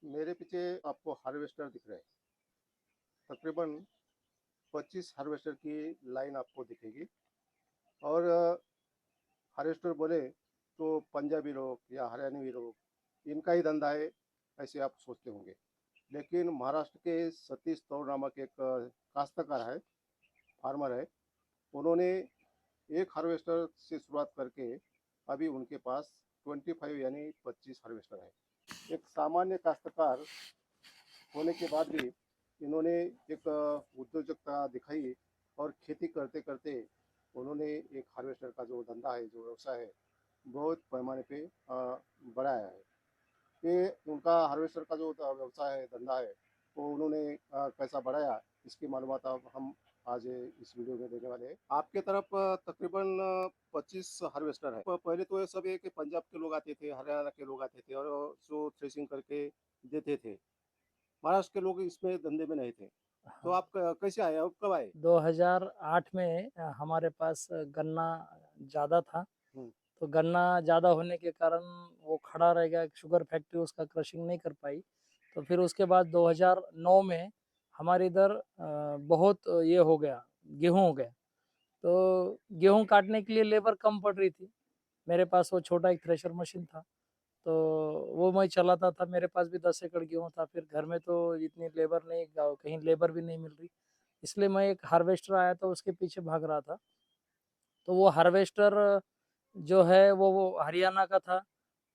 मेरे पीछे आपको हार्वेस्टर दिख रहा है। तकरीबन 25 हार्वेस्टर की लाइन आपको दिखेगी। और हार्वेस्टर बोले तो पंजाबी लोग या हरियाणवी लोग इनका ही धंधा है, ऐसे आप सोचते होंगे। लेकिन महाराष्ट्र के सतीश तौर नामक एक काश्तकार है, फार्मर है। उन्होंने एक हार्वेस्टर से शुरुआत करके अभी उनके पास 25 यानी 25 हार्वेस्टर है। एक सामान्य काश्तकार होने के बाद भी इन्होंने एक उद्योजकता दिखाई और खेती करते करते उन्होंने एक हार्वेस्टर का जो धंधा है, जो व्यवसाय है, बहुत पैमाने पे बढ़ाया है। ये उनका हार्वेस्टर का जो व्यवसाय है, धंधा है, वो उन्होंने कैसा बढ़ाया, इसकी मालूमात अब हम आज इस वीडियो में देने वाले हैं। आपके तरफ तकरीबन 25 हार्वेस्टर है। पहले तो ये सब एक पंजाब के लोग आते थे, हरियाणा के लोग आते थे और जो थ्रेसिंग करके देते थे। महाराष्ट्र के लोग इसमें धंधे में नहीं थे। तो हाँ, आप कैसे आए, आप कब आए? 2008 में हमारे पास गन्ना ज़्यादा था। हम्म, तो गन्ना ज़्यादा होने के कारण वो खड़ा रह गया, शुगर फैक्ट्री उसका क्रशिंग नहीं कर पाई। तो फिर उसके बाद 2009 में हमारे इधर बहुत ये हो गया, गेहूँ हो गया। तो गेहूँ काटने के लिए लेबर कम पड़ रही थी। मेरे पास वो छोटा एक थ्रेशर मशीन था, तो वो मैं चलाता था। मेरे पास भी 10 एकड़ गेहूँ था। फिर घर में तो इतनी लेबर नहीं, गाँव कहीं लेबर भी नहीं मिल रही। इसलिए मैं एक हार्वेस्टर आया था, उसके पीछे भाग रहा था। तो वो हार्वेस्टर जो है वो हरियाणा का था।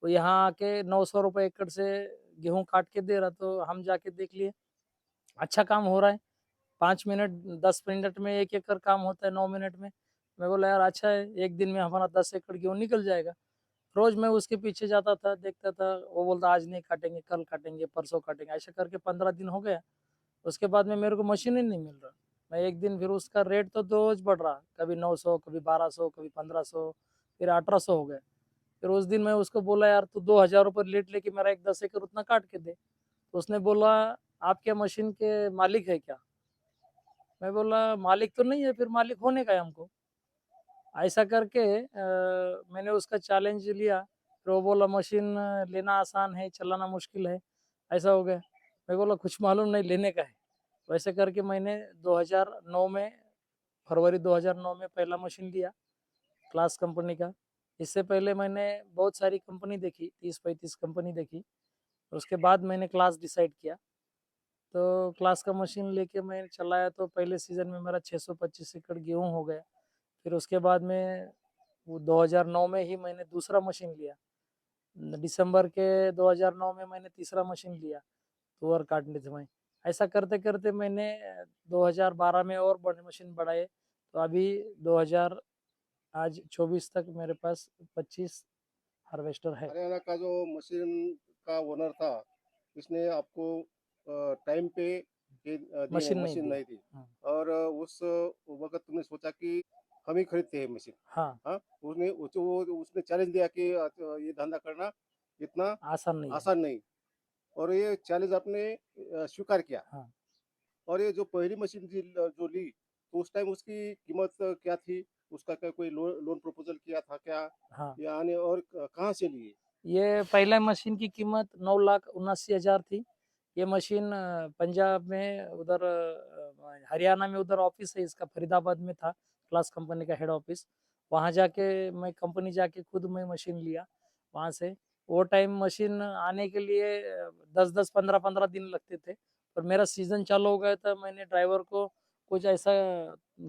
वो यहाँ आके 900 रुपए एकड़ से गेहूँ काट के दे रहा। तो हम जाके देख लिए, अच्छा काम हो रहा है। 5 मिनट 10 मिनट में 1 एकड़ काम होता है, 9 मिनट में। मैं बोला यार अच्छा है, एक दिन में हमारा 10 एकड़ गेहूँ निकल जाएगा। रोज़ मैं उसके पीछे जाता था, देखता था। वो बोलता आज नहीं काटेंगे, कल काटेंगे, परसों काटेंगे। ऐसे करके 15 दिन हो गया। उसके बाद में मेरे को मशीन ही नहीं मिल रहा। मैं एक दिन फिर उसका रेट तो रोज़ बढ़ रहा, कभी 900, कभी 1200, कभी 1500, फिर 1800 हो गया। फिर उस दिन मैं उसको बोला यार तू 2000 रुपये लेट लेके मेरा एक 10 एकड़ उतना काट के दे। तो उसने बोला आप क्या मशीन के मालिक है क्या? मैं बोला मालिक तो नहीं है, फिर मालिक होने का है हमको। ऐसा करके मैंने उसका चैलेंज लिया। फिर वो बोला मशीन लेना आसान है, चलाना मुश्किल है। ऐसा हो गया। मैं बोला कुछ मालूम नहीं, लेने का है। वैसे करके मैंने 2009 में, फरवरी 2009 में पहला मशीन लिया, क्लास कंपनी का। इससे पहले मैंने बहुत सारी कंपनी देखी, 30-35 कंपनी देखी। उसके बाद मैंने क्लास डिसाइड किया। तो क्लास का मशीन लेके मैं चलाया, तो पहले सीज़न में मेरा 625 एकड़ गेहूँ हो गया। फिर उसके बाद में वो 2009 में ही मैंने दूसरा मशीन लिया। दिसंबर के 2009 में मैंने तीसरा मशीन लिया, तुअर काटने समय। ऐसा करते-करते मैंने 2012 में और बड़े मशीन बढ़ाए। तो अभी 2000 आज 24 तक मेरे पास 25 हार्वेस्टर है। हरियाणा का जो मशीन का ओनर था, इसने आपको टाइम पे ये दी नहीं, मशीन नहीं मशीन दिया। नहीं दी। हाँ, और उस वक्त तुमने सोचा कि हम ही खरीदते हैं मशीन। हाँ, हाँ, उसने चैलेंज दिया कि ये धंधा करना इतना आसान नहीं है। आसान नहीं। और ये चैलेंज आपने स्वीकार किया। हाँ, और ये जो पहली मशीन जो ली, तो उस टाइम उसकी कीमत क्या थी? उसका क्या कोई लोन प्रपोज़ल किया था क्या? हाँ। यानी और कहाँ से लिए? ये पहला मशीन की कीमत 9,79,000 थी। ये मशीन पंजाब में उधर हरियाणा में उधर ऑफिस है इसका, फरीदाबाद में था, क्लास कंपनी का हेड ऑफिस। वहाँ जाके मैं कंपनी जाके खुद मैं मशीन लिया वहाँ से। वो टाइम मशीन आने के लिए 10-10, 15-15 दिन लगते थे। और मेरा सीज़न चालू हो गया था, मैंने ड्राइवर को कुछ ऐसा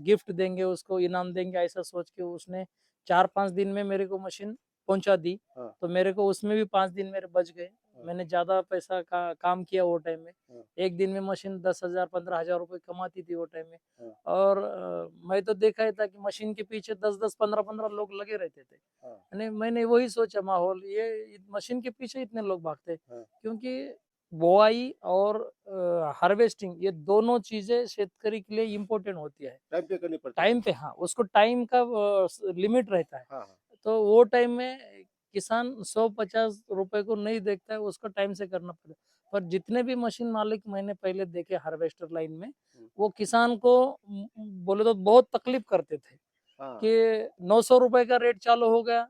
गिफ्ट देंगे, उसको इनाम देंगे, ऐसा सोच के उसने 4-5 दिन में मेरे को मशीन पहुँचा दी। हाँ, तो मेरे को उसमें भी 5 दिन मेरे बच गए। हाँ, मैंने ज़्यादा पैसा का काम किया वो टाइम में। हाँ, एक दिन में मशीन 10,000 15,000 रुपए कमाती थी वो टाइम में। हाँ, और मैं तो देखा ही था कि मशीन के पीछे 10-10 15-15 लोग लगे रहते थे। हाँ, मैंने वही सोचा माहौल ये मशीन के पीछे इतने लोग भागते हैं। हाँ। क्योंकि बुआई और हार्वेस्टिंग ये दोनों चीज़ें शेतकरी के लिए इम्पोर्टेंट होती है। टाइम पे करनी पड़ती टाइम थी। पे हाँ, उसको टाइम का लिमिट रहता है। हाँ, हाँ, तो वो टाइम में किसान 100-50 रुपए को नहीं देखता है, उसको टाइम से करना पड़ता है। पर जितने भी मशीन मालिक मैंने पहले देखे हार्वेस्टर लाइन में, हुँ, वो किसान को बोले तो बहुत तकलीफ करते थे हाँ, कि 900 रुपए का रेट चालू हो गया,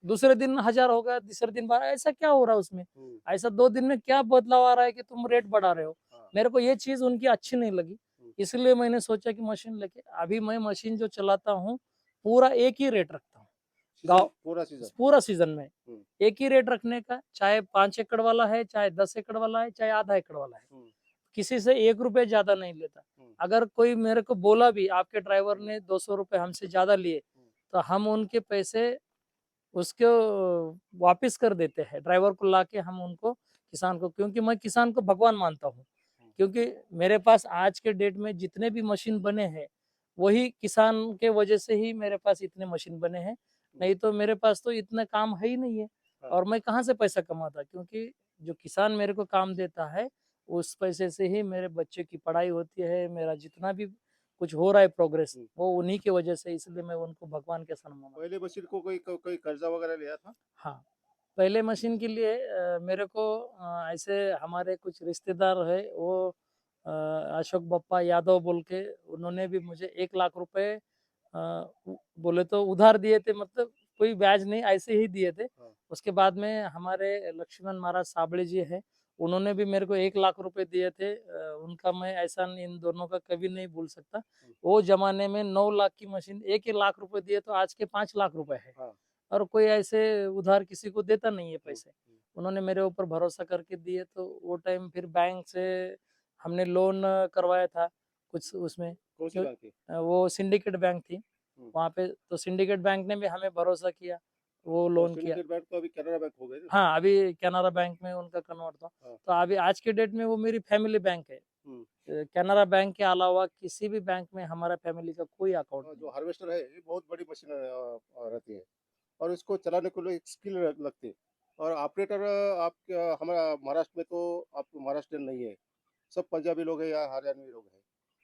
दूसरे दिन 1000 होगा, तीसरे दिन 12, ऐसा क्या हो रहा है उसमें? ऐसा 2 दिन में क्या बदलाव आ रहा है कि तुम रेट बढ़ा रहे हो? हाँ। मेरे को ये चीज़ उनकी अच्छी नहीं लगी। इसलिए मैंने सोचा कि मशीन लेके अभी मैं मशीन जो चलाता हूँ, पूरा एक ही रेट रखता हूँ। गाँव पूरा सीजन। पूरा सीज़न में हुँ। एक ही रेट रखने का, चाहे 5 एकड़ वाला है, चाहे 10 एकड़ वाला है, चाहे आधा एकड़ वाला है। किसी से ₹1 ज़्यादा नहीं लेता। अगर कोई मेरे को बोला भी आपके ड्राइवर ने ₹200 हमसे ज़्यादा लिए, तो हम उनके पैसे उसको वापिस कर देते हैं। ड्राइवर को लाके हम उनको किसान को, क्योंकि मैं किसान को भगवान मानता हूँ। क्योंकि मेरे पास आज के डेट में जितने भी मशीन बने हैं, वही किसान के वजह से ही मेरे पास इतने मशीन बने हैं। नहीं तो मेरे पास तो इतना काम है ही नहीं है। और मैं कहाँ से पैसा कमाता? क्योंकि जो किसान मेरे को काम देता है, उस पैसे से ही मेरे बच्चे की पढ़ाई होती है, मेरा जितना भी कुछ हो रहा है प्रोग्रेस, वो उन्हीं की वजह से, इसलिए मैं उनको भगवान के समान मानता हूँ। पहले मशीन को कोई कर्जा वगैरह लिया था? हाँ, पहले मशीन के लिए मेरे को ऐसे हमारे कुछ रिश्तेदार है, वो अशोक बप्पा यादव बोल के, उन्होंने भी मुझे 1 लाख रुपए बोले तो उधार दिए थे, मतलब कोई ब्याज नहीं, ऐसे ही दिए थे। हाँ। उसके बाद में हमारे लक्ष्मण महाराज साबळे जी हैं, उन्होंने भी मेरे को 1 लाख रुपए दिए थे। उनका मैं एहसान इन दोनों का कभी नहीं भूल सकता। वो ज़माने में 9 लाख की मशीन 1-1 लाख रुपए दिए तो आज के 5 लाख रुपए है। हाँ। और कोई ऐसे उधार किसी को देता नहीं है हुँ, पैसे। हुँ। उन्होंने मेरे ऊपर भरोसा करके दिए, तो वो टाइम फिर बैंक से हमने लोन करवाया था कुछ उसमें। कौन-सी क्यों बैंक थी? वो सिंडिकेट बैंक थी। हुँ। वहाँ पे तो सिंडिकेट बैंक ने भी हमें भरोसा किया, वो और लोन किया। सिंडिकेट बैंक तो अभी कैनरा बैंक हो गए ना? हाँ, अभी कैनरा बैंक में उनका कन्वर्ट था। हाँ। तो अभी आज के डेट में वो मेरी फैमिली बैंक है। हुँ। कैनरा बैंक के अलावा किसी भी बैंक में हमारा फैमिली का कोई अकाउंट नहीं जो है। हार्वेस्टर है ये बहुत बड़ी मशीन रहती है और इसको चलाने के लिए एक स्किल लगती है और ऑपरेटर आप हमारा महाराष्ट्र में तो आप महाराष्ट्रियन नहीं है, सब पंजाबी लोग हैं या हरियाणवी लोग हैं।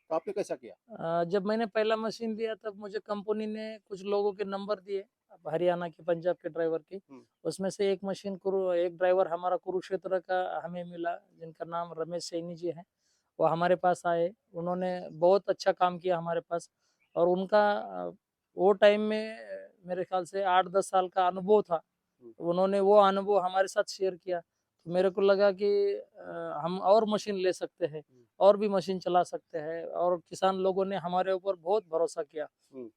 तो आपने कैसा किया? जब मैंने पहला मशीन लिया तब मुझे कंपनी ने कुछ लोगों के नंबर दिए, अब हरियाणा के, पंजाब के ड्राइवर के। हुँ। उसमें से एक ड्राइवर हमारा कुरुक्षेत्र का हमें मिला, जिनका नाम रमेश सैनी जी हैं। वो हमारे पास आए, उन्होंने बहुत अच्छा काम किया हमारे पास। और उनका वो टाइम में मेरे ख्याल से 8-10 साल का अनुभव था। हुँ। उन्होंने वो अनुभव हमारे साथ शेयर किया। तो मेरे को लगा कि हम और मशीन ले सकते हैं, हुँ। और भी मशीन चला सकते हैं, और किसान लोगों ने हमारे ऊपर बहुत भरोसा किया। हुँ।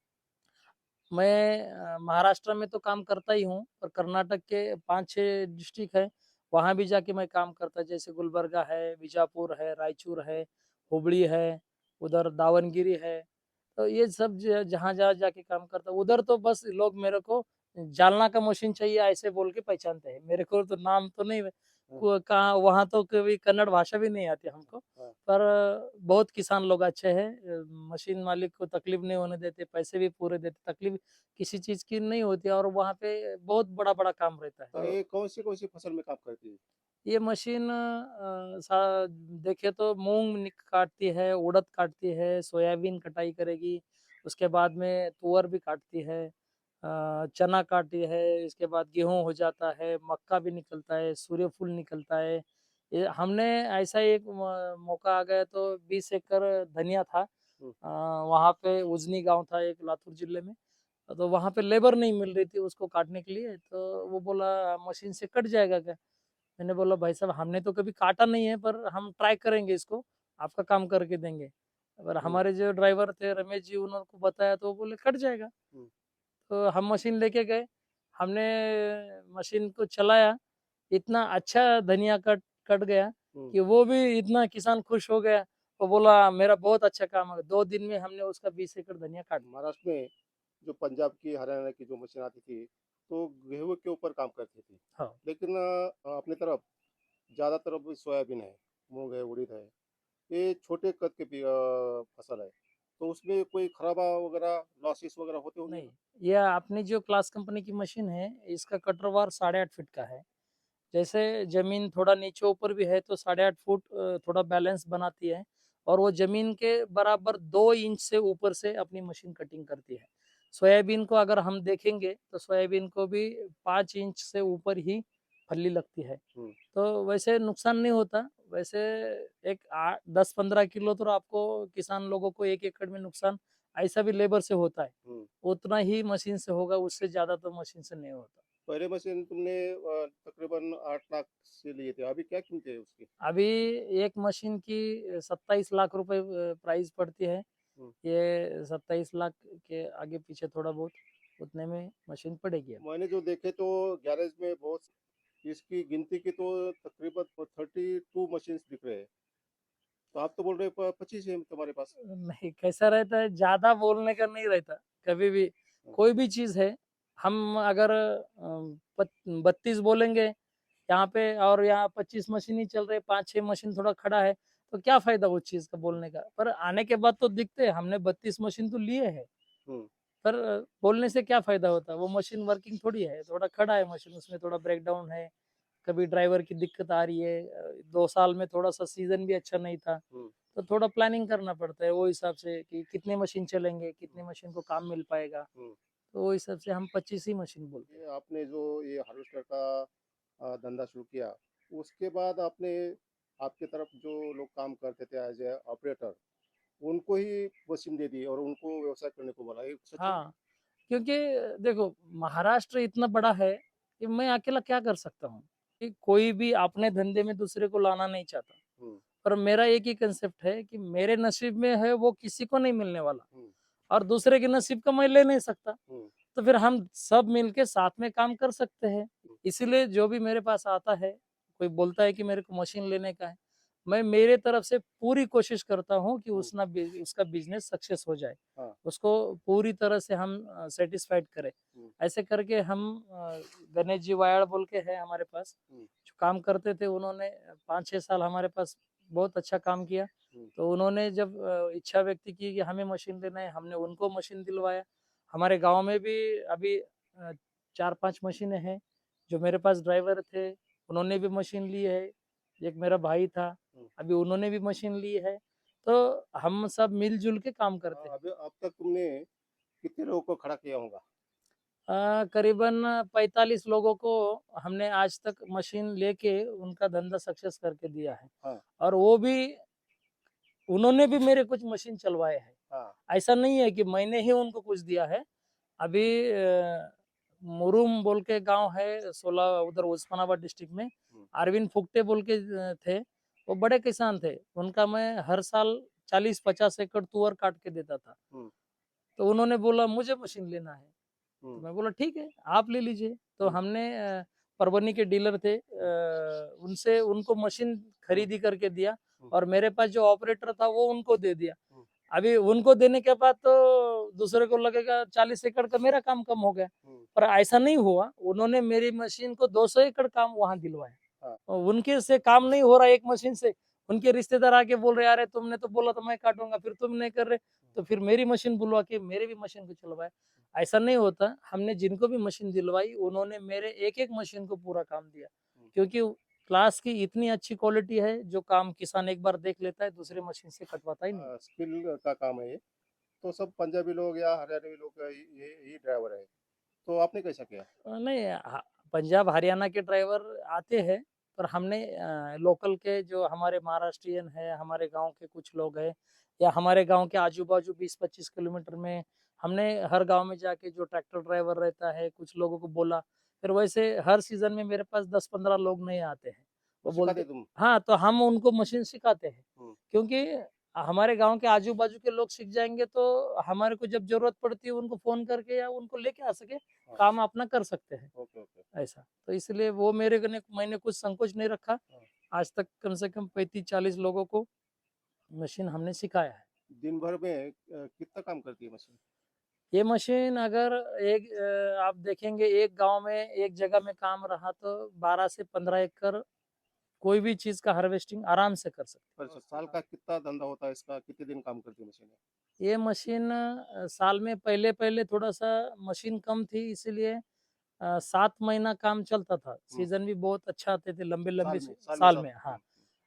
मैं महाराष्ट्र में तो काम करता ही हूँ, पर कर्नाटक के 5-6 डिस्ट्रिक्ट है, वहाँ भी जाके मैं काम करता, जैसे गुलबर्गा है, बीजापुर है, रायचूर है, हुबली है, उधर दावनगिरी है। तो ये सब जहाँ-जहाँ जाके काम करता हूँ, उधर तो बस लोग मेरे को जालना का मशीन चाहिए ऐसे बोल के पहचानते हैं। मेरे को तो नाम तो नहीं, हाँ। को कहाँ वहाँ तो कभी कन्नड़ भाषा भी नहीं आती हमको। हाँ। पर बहुत किसान लोग अच्छे हैं, मशीन मालिक को तकलीफ नहीं होने देते, पैसे भी पूरे देते, तकलीफ किसी चीज़ की नहीं होती, और वहाँ पे बहुत बड़ा-बड़ा काम रहता है। तो ये कौन-सी फसल में काम करती है? ये मशीन देखे तो मूँग काटती है, उड़द काटती है, सोयाबीन कटाई करेगी, उसके बाद में तुअर भी काटती है, चना काटती है, इसके बाद गेहूँ हो जाता है, मक्का भी निकलता है, सूर्यफूल निकलता है। ये हमने ऐसा एक मौका आ गया तो 20 एकड़ धनिया था। हुँ। वहाँ पे उजनी गाँव था एक, लातूर जिले में। तो वहाँ पे लेबर नहीं मिल रही थी उसको काटने के लिए, तो वो बोला मशीन से कट जाएगा क्या? मैंने बोला भाई साहब हमने तो कभी काटा नहीं है, पर हम ट्राई करेंगे इसको, आपका काम करके देंगे। पर हुँ। हमारे जो ड्राइवर थे रमेश जी, उनको बताया तो वो बोले कट जाएगा। हुँ। तो हम मशीन लेके गए, हमने मशीन को चलाया, इतना अच्छा धनिया कट कट गया हुँ। कि वो भी इतना किसान खुश हो गया। वो बोला मेरा बहुत अच्छा काम हो गया। 2 दिन में हमने उसका 20 एकड़ धनिया काट दिया। महाराष्ट्र में जो पंजाब की, हरियाणा की जो मशीन आती थी, तो गेहूँ के ऊपर काम करती थी। हाँ। लेकिन अपनी तरफ ज़्यादातर अब सोयाबीन है, मूँग है, उड़द है। ये छोटे कद के भी फसल है। तो उसमें कोई खराबा वगैरह, लॉसेस वगैरह होते होंगे नहीं, ना? ये अपनी जो क्लास कंपनी की मशीन है, इसका कटर वार 8.5 फीट का है। जैसे ज़मीन थोड़ा नीचे ऊपर भी है तो 8.5 फुट थोड़ा बैलेंस बनाती है, और वो ज़मीन के बराबर 2 इंच से ऊपर से अपनी मशीन कटिंग करती है। सोयाबीन को अगर हम देखेंगे तो सोयाबीन को भी 5 इंच से ऊपर ही फली लगती है। हुँ। तो वैसे नुकसान नहीं होता। वैसे एक 10-15 किलो तो आपको किसान लोगों को 1 एकड़ में नुकसान ऐसा भी लेबर से होता है। हुँ। उतना ही मशीन से होगा, उससे ज़्यादा तो मशीन से नहीं होता। पहले मशीन तुमने तकरीबन 8 लाख से लिए थे, अभी क्या कीमत है उसकी? अभी एक मशीन की 27 लाख रुपए प्राइस पड़ती है। हम्म। ये 27 लाख के आगे पीछे थोड़ा बहुत उतने में मशीन पड़ेगी अब। मैंने जो देखे तो गैरेज में बहुत, इसकी गिनती की तो तकरीबन 32 मशीन दिख रहे हैं, तो आप तो बोल रहे हैं 25 है तुम्हारे पास। नहीं, कैसा रहता है, ज़्यादा बोलने का नहीं रहता, कभी भी। हाँ। कोई भी चीज़ है, हम अगर 32 बोलेंगे यहाँ पे और यहाँ 25 मशीन ही चल रहे, 5-6 मशीन थोड़ा खड़ा है, तो क्या फ़ायदा उस चीज़ का बोलने का? पर आने के बाद तो दिखते हैं, हमने 32 मशीन तो लिए हैं, हम्म। पर बोलने से क्या फ़ायदा होता है? वो मशीन वर्किंग थोड़ी है, थोड़ा खड़ा है मशीन, उसमें थोड़ा ब्रेकडाउन है, कभी ड्राइवर की दिक्कत आ रही है। 2 साल में थोड़ा-सा सीज़न भी अच्छा नहीं था। हम्म। तो थोड़ा प्लानिंग करना पड़ता है वो हिसाब से कि कितने मशीन चलेंगे, कितने मशीन को काम मिल पाएगा। हम्म। तो वो हिसाब से हम 25 ही मशीन बोलते हैं। ये आपने जो ये हार्वेस्टर का धंधा शुरू किया, उसके बाद आपने, आपके तरफ जो लोग काम करते थे एज ए ऑपरेटर, उनको ही मशीन दे दी और उनको व्यवसाय करने को बोला, ये सच है? हाँ, क्योंकि देखो, महाराष्ट्र इतना बड़ा है कि मैं अकेला क्या कर सकता हूँ? कि कोई भी अपने धंधे में दूसरे को लाना नहीं चाहता। हम्म। पर मेरा एक ही कांसेप्ट है कि मेरे नसीब में है वो किसी को नहीं मिलने वाला, हम्म। और दूसरे के नसीब का मैं ले नहीं सकता। हम्म। तो फिर हम सब मिलके साथ में काम कर सकते हैं। हम्म। इसीलिए जो भी मेरे पास आता है, कोई बोलता है कि मेरे को मशीन लेने का है, मैं मेरे तरफ से पूरी कोशिश करता हूँ कि हम्म। उसका बिज़नेस सक्सेस हो जाए। हाँ। उसको पूरी तरह से हम सैटिस्फाइड करें। हम्म। ऐसे करके हम गणेश जी वायाड़ बोल के है हमारे पास, हम्म। जो काम करते थे, उन्होंने 5-6 साल हमारे पास बहुत अच्छा काम किया। हम्म। तो उन्होंने जब इच्छा व्यक्त की कि हमें मशीन लेना है, हमने उनको मशीन दिलवाया। हमारे गाँव में भी अभी 4-5 मशीनें हैं, जो मेरे पास ड्राइवर थे, उन्होंने भी मशीन ली है। एक मेरा भाई था, हम्म। अभी उन्होंने भी मशीन ली है। तो हम सब मिल-जुल के काम करते हैं। अभी अब तक तुमने कितने लोगों को खड़ा किया होगा? करीबन 45 लोगों को हमने आज तक मशीन लेके उनका धंधा सक्सेस करके दिया है। हाँ। और वो भी, उन्होंने भी मेरे कुछ मशीन चलवाए हैं। हाँ। ऐसा नहीं है कि मैंने ही उनको कुछ दिया है। अभी मुरुम बोल के गाँव है, उधर उस्मानाबाद डिस्ट्रिक्ट में। हम्म। अरविंद फुगटे बोल के थे, वो बड़े किसान थे। उनका मैं हर साल 40-50 एकड़ तुअर काट के देता था। हम्म। तो उन्होंने बोला मुझे मशीन लेना है। तो हम्म। मैं बोला ठीक है, आप ले लीजिए। तो हम्म। हमने परभनी के डीलर थे, उनसे उनको मशीन हम्म। खरीदी करके दिया, हम्म। और मेरे पास जो ऑपरेटर था वो उनको दे दिया। हम्म। अभी उनको देने के बाद तो दूसरे को लगेगा 40 एकड़ का मेरा काम कम हो गया, हम्म। पर ऐसा नहीं हुआ। उन्होंने मेरी मशीन को 200 एकड़ काम वहाँ दिलवाया। हाँ। और उनके से काम नहीं हो रहा एक मशीन से, उनके रिश्तेदार आके बोल रहे अरे तुमने तो बोला था मैं काटूंगा, फिर तुम नहीं कर रहे। तो फिर मेरी मशीन बुलवा के मेरे भी मशीन को चलवाया। ऐसा नहीं होता, हमने जिनको भी मशीन दिलवाई उन्होंने मेरे एक-एक मशीन को पूरा काम दिया। हम्म। क्योंकि क्लास की इतनी अच्छी क्वालिटी है, जो काम किसान एक बार देख लेता है, दूसरे मशीन से कटवाता ही नहीं। स्किल का काम है ये, तो सब पंजाबी लोग या हरियाणवी लोग का ये ड्राइवर है, तो आपने कैसा किया? नहीं, पंजाब हरियाणा के ड्राइवर आते हैं, पर हमने लोकल के जो हमारे महाराष्ट्रियन है, हमारे गांव के कुछ लोग हैं, या हमारे गांव के आजू-बाजू 20-25 किलोमीटर में, हमने हर गांव में जाके जो ट्रैक्टर ड्राइवर रहता है, कुछ लोगों को बोला। फिर वैसे हर सीज़न में मेरे पास 10-15 लोग नए आते हैं। तो वो सिखा दे बोलते तुम? हाँ, तो हम उनको मशीन सिखाते हैं, हम्म। क्योंकि हमारे गाँव के आजू-बाजू के लोग सीख जाएँगे तो हमारे को जब ज़रूरत पड़ती है उनको फ़ोन करके या उनको लेके आ सके, हाँ। काम अपना कर सकते हैं। Okay okay. ऐसा। तो इसलिए वो मेरे कने मैंने कुछ संकोच नहीं रखा। हाँ। आज तक कम से कम 35-40 लोगों को मशीन हमने सिखाया है। दिन भर में कितना काम करती है मशीन? ये मशीन अगर आप देखेंगे एक गाँव में एक जगह में काम रहा तो 12 से 15 एकड़ कोई भी चीज़ का हार्वेस्टिंग आराम से कर सकते पर साल का कितना धंधा होता है इसका, कितने दिन काम करती है मशीन? हैं। ये मशीन साल में पहले-पहले थोड़ा-सा मशीन कम थी, इसीलिए 7 महीना काम चलता था। हम्म। सीज़न भी बहुत अच्छा आते थे, लंबे-लंबे साल में साल सब। में, हाँ।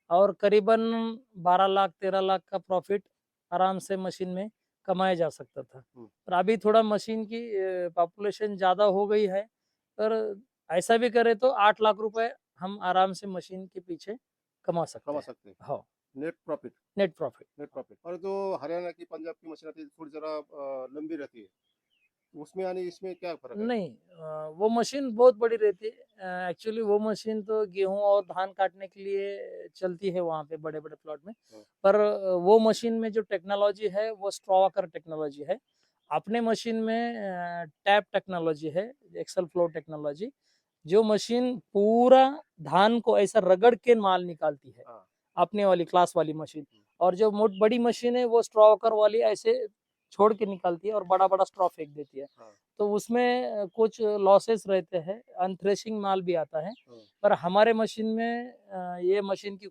और करीबन 12 लाख 13 लाख का प्रॉफिट आराम से मशीन में कमाया जा सकता था। हम्म। पर अभी थोड़ा मशीन की पॉपुलेशन ज़्यादा हो गई है, पर ऐसा भी करें तो 8 लाख रुपए हम आराम से मशीन के पीछे कमा सकते कमा हैं। सकते हैं। हाँ, net profit. Net profit. Net profit. और जो हरियाणा की पंजाब की मशीन आती है थोड़ी जरा लंबी रहती है, उसमें यानी इसमें क्या फर्क है? नहीं वो मशीन बहुत बड़ी रहती है एक्चुअली। वो मशीन तो गेहूं और धान काटने के लिए चलती है वहाँ पे बड़े बड़े प्लॉट में। हाँ। पर वो मशीन में जो टेक्नोलॉजी है वो स्ट्रॉकर टेक्नोलॉजी है। अपने मशीन में टैप टेक्नोलॉजी है, एक्सल फ्लो टेक्नोलॉजी, जो मशीन पूरा धान को ऐसा रगड़ के माल निकालती है, हाँ। अपने वाली क्लास वाली मशीन। और जो मोट बड़ी मशीन है वो स्ट्रॉकर वाली ऐसे छोड़ के निकालती है और बड़ा बड़ा स्ट्रॉ फेंक देती है। हाँ। तो उसमें कुछ लॉसेस रहते हैं, अनथ्रेशिंग माल भी आता है। हाँ। पर हमारे मशीन में ये मशीन की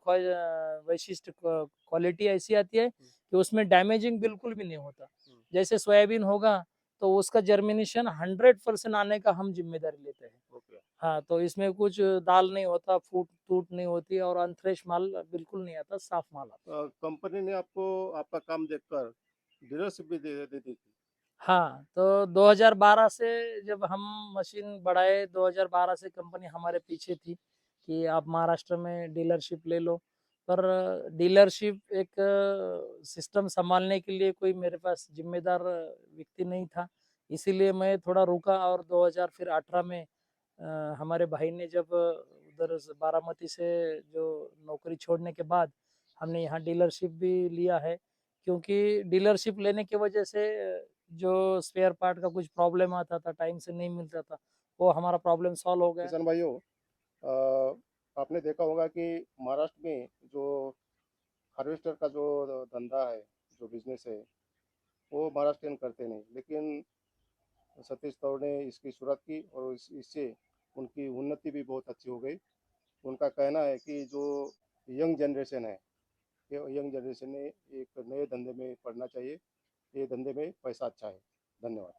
वैशिष्ट क्वालिटी ऐसी आती है कि उसमें डैमेजिंग बिल्कुल भी नहीं होता। जैसे सोयाबीन होगा तो उसका जर्मिनेशन 100% आने का हम जिम्मेदारी लेते हैं। ओके। हाँ, तो इसमें कुछ दाल नहीं होता, फूट टूट नहीं होती और अनथ्रेश माल बिल्कुल नहीं आता, साफ माल आता है। कंपनी ने आपको आपका काम देखकर डीलरशिप भी दे दी थी। हाँ, तो 2012 से जब हम मशीन बढ़ाए, 2012 से कंपनी हमारे पीछे थी कि आप महाराष्ट्र में डीलरशिप ले लो। पर डीलरशिप एक सिस्टम सँभालने के लिए कोई मेरे पास ज़िम्मेदार व्यक्ति नहीं था। इसीलिए मैं थोड़ा रुका और 2018 में हमारे भाई ने जब उधर से बारामती से जो नौकरी छोड़ने के बाद हमने यहाँ डीलरशिप भी लिया है। क्योंकि डीलरशिप लेने की वजह से जो स्पेयर पार्ट का कुछ प्रॉब्लम आता था, टाइम से नहीं मिलता था, वो हमारा प्रॉब्लम सॉल्व हो गया। किसान भाइयों, आपने देखा होगा कि महाराष्ट्र में जो हार्वेस्टर का जो धंधा है, जो बिजनेस है, वो महाराष्ट्रियन करते नहीं, लेकिन सतीश तौर ने इसकी शुरुआत की और इससे उनकी उन्नति भी बहुत अच्छी हो गई। उनका कहना है कि जो यंग जनरेशन है, ये यंग जनरेशन ने एक नए धंधे में पढ़ना चाहिए। ये धंधे में पैसा अच्छा है। धन्यवाद।